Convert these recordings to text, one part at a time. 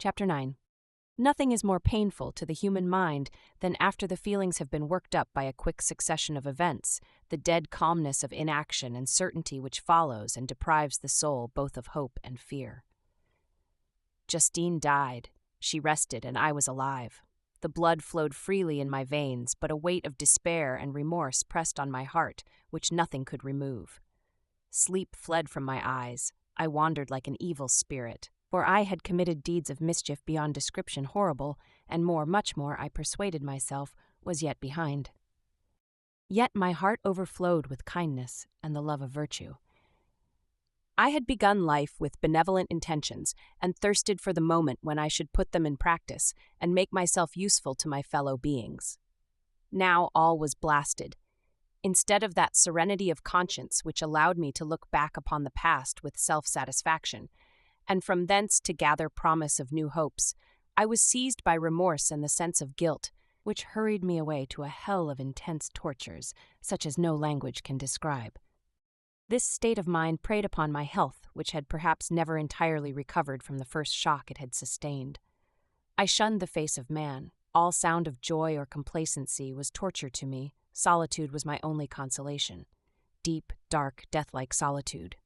Chapter 9. Nothing is more painful to the human mind than after the feelings have been worked up by a quick succession of events, the dead calmness of inaction and certainty which follows and deprives the soul both of hope and fear. Justine died. She rested, and I was alive. The blood flowed freely in my veins, but a weight of despair and remorse pressed on my heart, which nothing could remove. Sleep fled from my eyes. I wandered like an evil spirit, for I had committed deeds of mischief beyond description horrible, and more, much more, I persuaded myself, was yet behind. Yet my heart overflowed with kindness and the love of virtue. I had begun life with benevolent intentions and thirsted for the moment when I should put them in practice and make myself useful to my fellow beings. Now all was blasted. Instead of that serenity of conscience which allowed me to look back upon the past with self-satisfaction, and from thence to gather promise of new hopes, I was seized by remorse and the sense of guilt, which hurried me away to a hell of intense tortures, such as no language can describe. This state of mind preyed upon my health, which had perhaps never entirely recovered from the first shock it had sustained. I shunned the face of man. All sound of joy or complacency was torture to me. Solitude was my only consolation. Deep, dark, death-like solitude.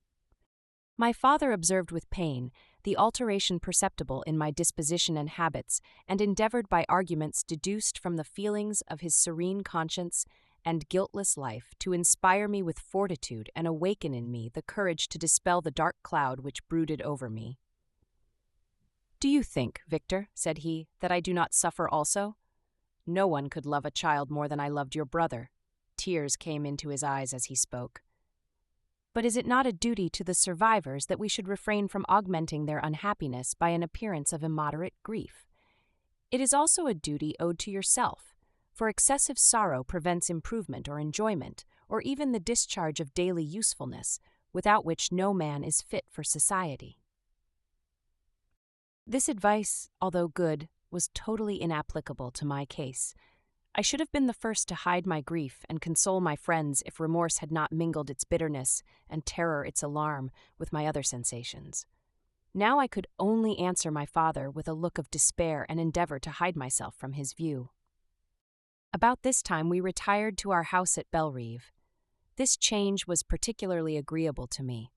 My father observed with pain the alteration perceptible in my disposition and habits, and endeavored by arguments deduced from the feelings of his serene conscience and guiltless life to inspire me with fortitude and awaken in me the courage to dispel the dark cloud which brooded over me. "Do you think, Victor," said he, "that I do not suffer also? No one could love a child more than I loved your brother." Tears came into his eyes as he spoke. "But is it not a duty to the survivors that we should refrain from augmenting their unhappiness by an appearance of immoderate grief? It is also a duty owed to yourself, for excessive sorrow prevents improvement or enjoyment, or even the discharge of daily usefulness, without which no man is fit for society." This advice, although good, was totally inapplicable to my case. I should have been the first to hide my grief and console my friends if remorse had not mingled its bitterness and terror its alarm with my other sensations. Now I could only answer my father with a look of despair and endeavor to hide myself from his view. About this time we retired to our house at Bellerive. This change was particularly agreeable to me.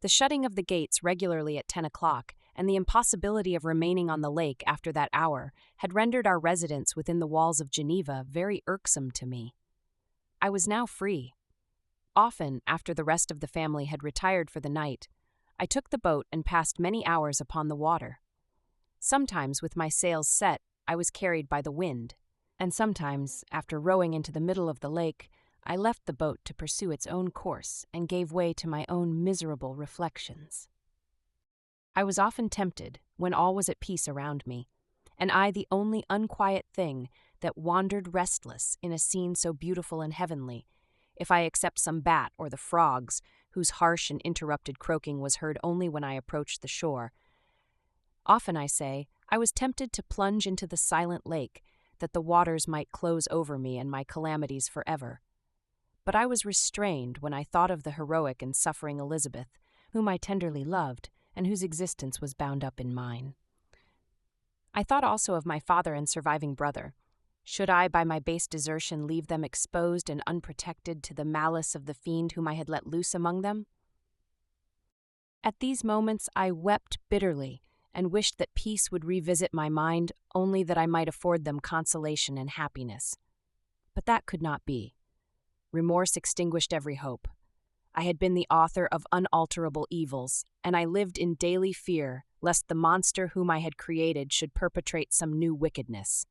The shutting of the gates regularly at 10 o'clock and the impossibility of remaining on the lake after that hour had rendered our residence within the walls of Geneva very irksome to me. I was now free. Often, after the rest of the family had retired for the night, I took the boat and passed many hours upon the water. Sometimes, with my sails set, I was carried by the wind, and sometimes, after rowing into the middle of the lake, I left the boat to pursue its own course and gave way to my own miserable reflections. I was often tempted, when all was at peace around me, and I the only unquiet thing that wandered restless in a scene so beautiful and heavenly, if I except some bat or the frogs, whose harsh and interrupted croaking was heard only when I approached the shore. Often, I say, I was tempted to plunge into the silent lake, that the waters might close over me and my calamities forever. But I was restrained when I thought of the heroic and suffering Elizabeth, whom I tenderly loved, and whose existence was bound up in mine. I thought also of my father and surviving brother. Should I, by my base desertion, leave them exposed and unprotected to the malice of the fiend whom I had let loose among them? At these moments I wept bitterly, and wished that peace would revisit my mind, only that I might afford them consolation and happiness. But that could not be. Remorse extinguished every hope. I had been the author of unalterable evils, and I lived in daily fear lest the monster whom I had created should perpetrate some new wickedness.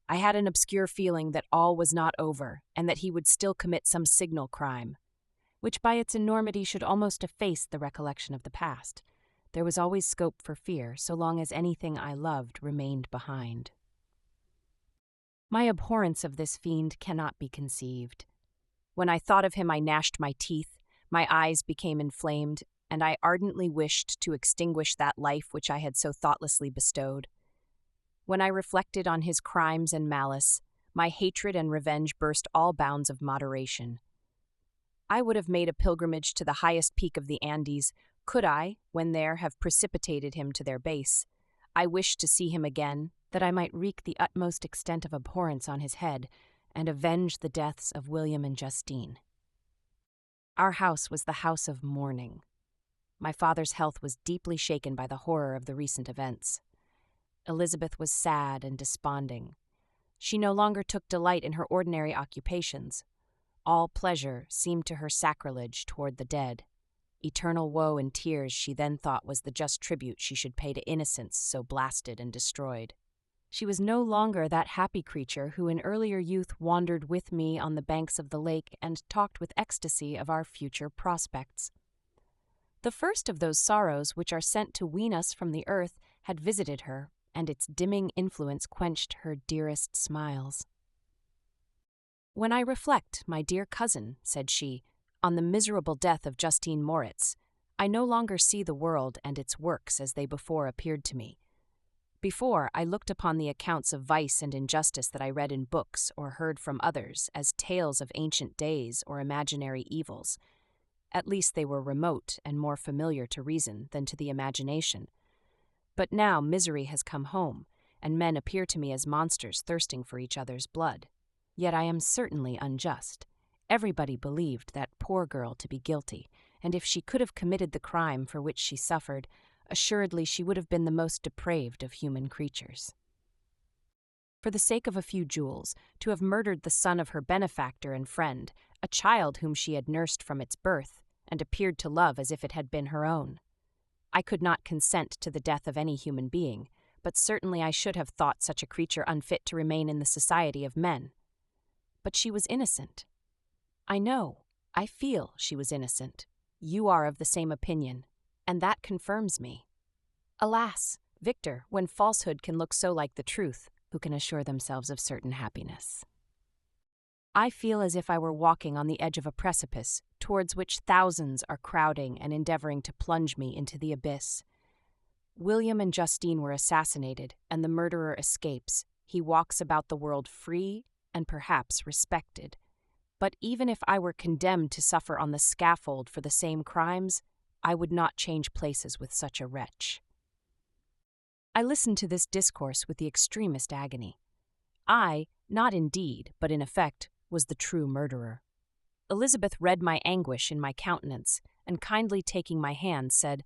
I had an obscure feeling that all was not over, and that he would still commit some signal crime, which by its enormity should almost efface the recollection of the past. There was always scope for fear, so long as anything I loved remained behind. My abhorrence of this fiend cannot be conceived. When I thought of him, I gnashed my teeth, my eyes became inflamed, and I ardently wished to extinguish that life which I had so thoughtlessly bestowed. When I reflected on his crimes and malice, my hatred and revenge burst all bounds of moderation. I would have made a pilgrimage to the highest peak of the Andes, could I, when there, have precipitated him to their base. I wished to see him again, that I might wreak the utmost extent of abhorrence on his head, and avenge the deaths of William and Justine. Our house was the house of mourning. My father's health was deeply shaken by the horror of the recent events. Elizabeth was sad and desponding. She no longer took delight in her ordinary occupations. All pleasure seemed to her sacrilege toward the dead. Eternal woe and tears she then thought was the just tribute she should pay to innocence so blasted and destroyed. She was no longer that happy creature who in earlier youth wandered with me on the banks of the lake and talked with ecstasy of our future prospects. The first of those sorrows which are sent to wean us from the earth had visited her, and its dimming influence quenched her dearest smiles. "When I reflect, my dear cousin," said she, "on the miserable death of Justine Moritz, I no longer see the world and its works as they before appeared to me. Before, I looked upon the accounts of vice and injustice that I read in books or heard from others as tales of ancient days or imaginary evils. At least they were remote and more familiar to reason than to the imagination. But now misery has come home, and men appear to me as monsters thirsting for each other's blood. Yet I am certainly unjust. Everybody believed that poor girl to be guilty, and if she could have committed the crime for which she suffered, assuredly she would have been the most depraved of human creatures. For the sake of a few jewels, to have murdered the son of her benefactor and friend, a child whom she had nursed from its birth, and appeared to love as if it had been her own. I could not consent to the death of any human being, but certainly I should have thought such a creature unfit to remain in the society of men. But she was innocent. I know, I feel she was innocent. You are of the same opinion, and that confirms me. Alas, Victor, when falsehood can look so like the truth, who can assure themselves of certain happiness? I feel as if I were walking on the edge of a precipice, towards which thousands are crowding and endeavoring to plunge me into the abyss. William and Justine were assassinated, and the murderer escapes. He walks about the world free and perhaps respected. But even if I were condemned to suffer on the scaffold for the same crimes, I would not change places with such a wretch." I listened to this discourse with the extremest agony. I, not in deed, but in effect, was the true murderer. Elizabeth read my anguish in my countenance, and kindly taking my hand, said,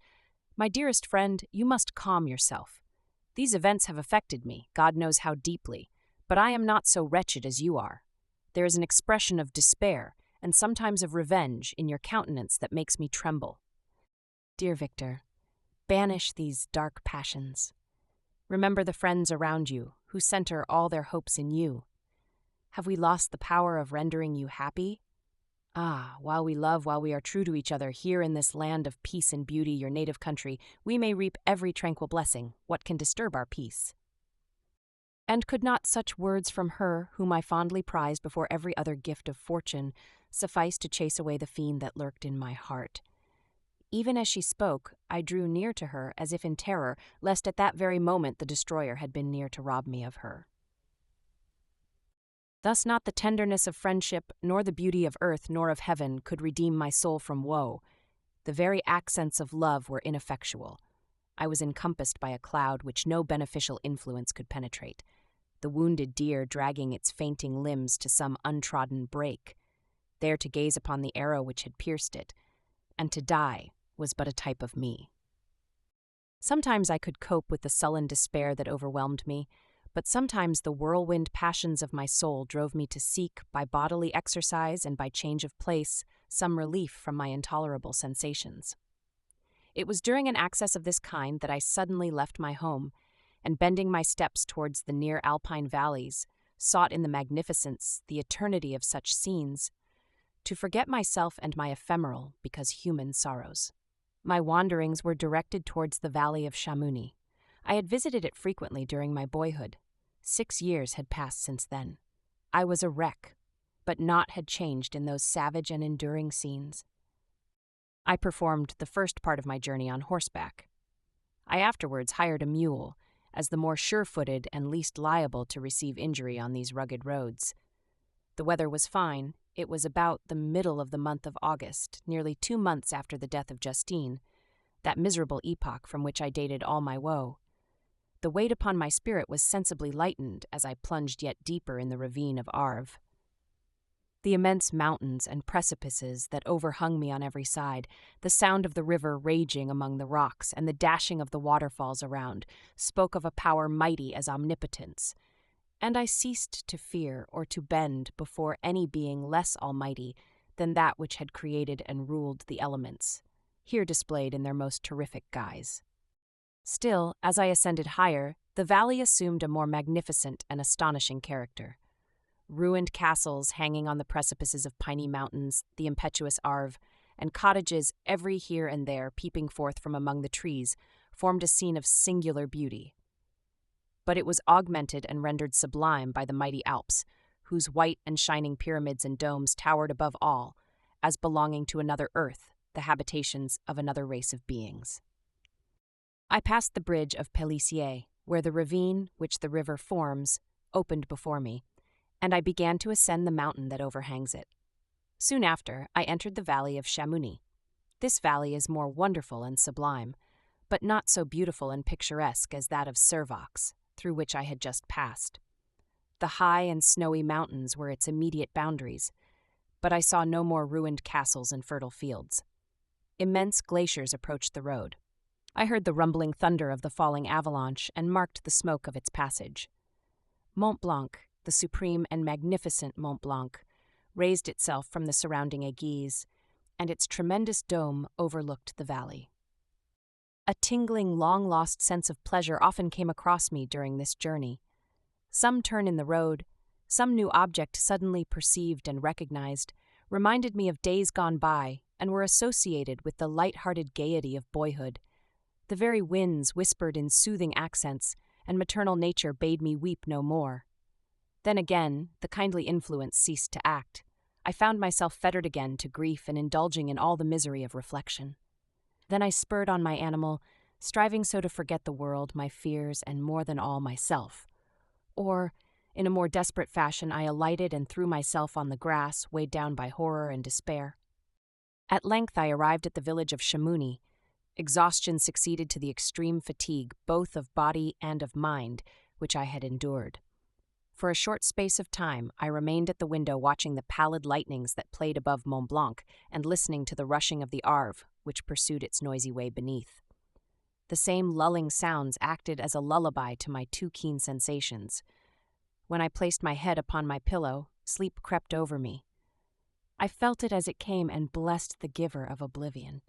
"My dearest friend, you must calm yourself. These events have affected me, God knows how deeply, but I am not so wretched as you are. There is an expression of despair, and sometimes of revenge, in your countenance that makes me tremble. Dear Victor, banish these dark passions. Remember the friends around you, who center all their hopes in you. Have we lost the power of rendering you happy? Ah, while we love, while we are true to each other, here in this land of peace and beauty, your native country, we may reap every tranquil blessing. What can disturb our peace?" And could not such words from her, whom I fondly prized before every other gift of fortune, suffice to chase away the fiend that lurked in my heart? Even as she spoke, I drew near to her as if in terror, lest at that very moment the destroyer had been near to rob me of her. Thus not the tenderness of friendship, nor the beauty of earth, nor of heaven, could redeem my soul from woe. The very accents of love were ineffectual. I was encompassed by a cloud which no beneficial influence could penetrate, the wounded deer dragging its fainting limbs to some untrodden brake, there to gaze upon the arrow which had pierced it, and to die was but a type of me. Sometimes I could cope with the sullen despair that overwhelmed me, but sometimes the whirlwind passions of my soul drove me to seek, by bodily exercise and by change of place, some relief from my intolerable sensations. It was during an access of this kind that I suddenly left my home, and bending my steps towards the near alpine valleys, sought in the magnificence, the eternity of such scenes, to forget myself and my ephemeral, because human sorrows. My wanderings were directed towards the valley of Chamouni. I had visited it frequently during my boyhood. 6 years had passed since then. I was a wreck, but naught had changed in those savage and enduring scenes. I performed the first part of my journey on horseback. I afterwards hired a mule, as the more sure-footed and least liable to receive injury on these rugged roads. The weather was fine. It was about the middle of the month of August, nearly 2 months after the death of Justine, that miserable epoch from which I dated all my woe. The weight upon my spirit was sensibly lightened as I plunged yet deeper in the ravine of Arve. The immense mountains and precipices that overhung me on every side, the sound of the river raging among the rocks, and the dashing of the waterfalls around, spoke of a power mighty as omnipotence, and I ceased to fear or to bend before any being less almighty than that which had created and ruled the elements, here displayed in their most terrific guise. Still, as I ascended higher, the valley assumed a more magnificent and astonishing character. Ruined castles hanging on the precipices of piny mountains, the impetuous Arve, and cottages every here and there peeping forth from among the trees, formed a scene of singular beauty. But it was augmented and rendered sublime by the mighty Alps, whose white and shining pyramids and domes towered above all, as belonging to another earth, the habitations of another race of beings. I passed the bridge of Pélissier, where the ravine, which the river forms, opened before me, and I began to ascend the mountain that overhangs it. Soon after, I entered the valley of Chamouni. This valley is more wonderful and sublime, but not so beautiful and picturesque as that of Servox, through which I had just passed. The high and snowy mountains were its immediate boundaries, but I saw no more ruined castles and fertile fields. Immense glaciers approached the road. I heard the rumbling thunder of the falling avalanche and marked the smoke of its passage. Mont Blanc, the supreme and magnificent Mont Blanc, raised itself from the surrounding aiguilles, and its tremendous dome overlooked the valley. A tingling, long-lost sense of pleasure often came across me during this journey. Some turn in the road, some new object suddenly perceived and recognized, reminded me of days gone by and were associated with the light-hearted gaiety of boyhood. The very winds whispered in soothing accents, and maternal nature bade me weep no more. Then again, the kindly influence ceased to act. I found myself fettered again to grief and indulging in all the misery of reflection. Then I spurred on my animal, striving so to forget the world, my fears, and more than all, myself. Or, in a more desperate fashion, I alighted and threw myself on the grass, weighed down by horror and despair. At length I arrived at the village of Chamouni. Exhaustion succeeded to the extreme fatigue, both of body and of mind, which I had endured. For a short space of time, I remained at the window watching the pallid lightnings that played above Mont Blanc and listening to the rushing of the Arve, which pursued its noisy way beneath. The same lulling sounds acted as a lullaby to my too keen sensations. When I placed my head upon my pillow, sleep crept over me. I felt it as it came and blessed the giver of oblivion.